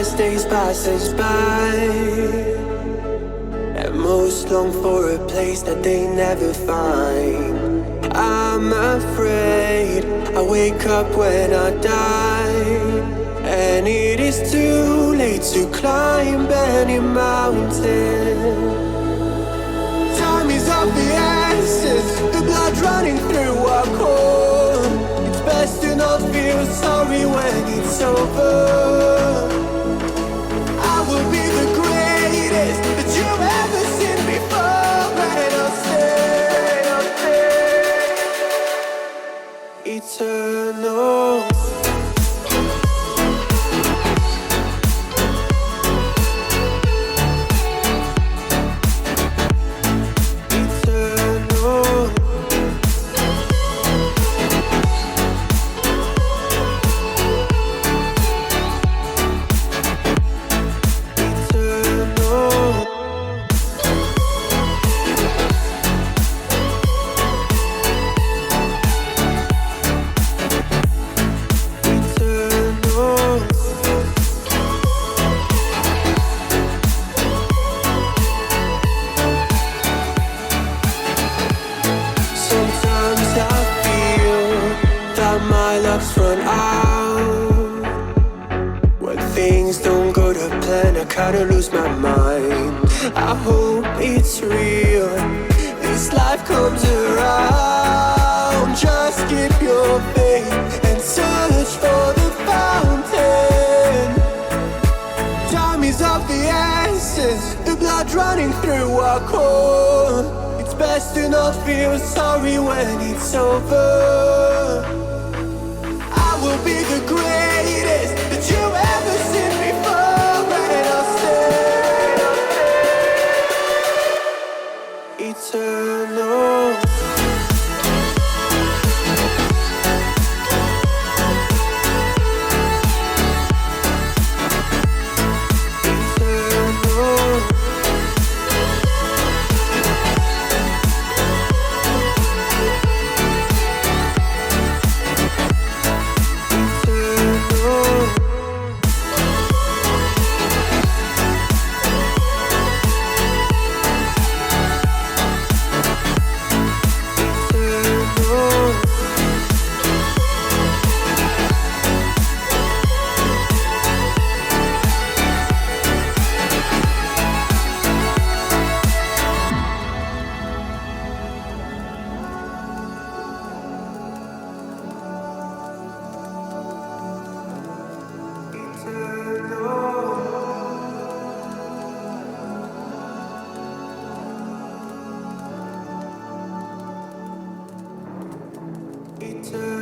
as days passes by, and most long for a place that they never find. I'm afraid I wake up when I die, and it is too late to climb any mountain. Time is of the essence, the blood running through our core. It's best to not feel sorry when it's over. I will be the greatest that you've ever seen before, and I'll stay eternal. Run out when things don't go to plan. I kinda lose my mind. I hope it's real, this life comes around. Just keep your faith and search for the fountain. Time is of the essence, the blood running through our core. It's best to not feel sorry when it's over. Will be the greatest that you've ever seen before, and I'll stay eternal. Eternal.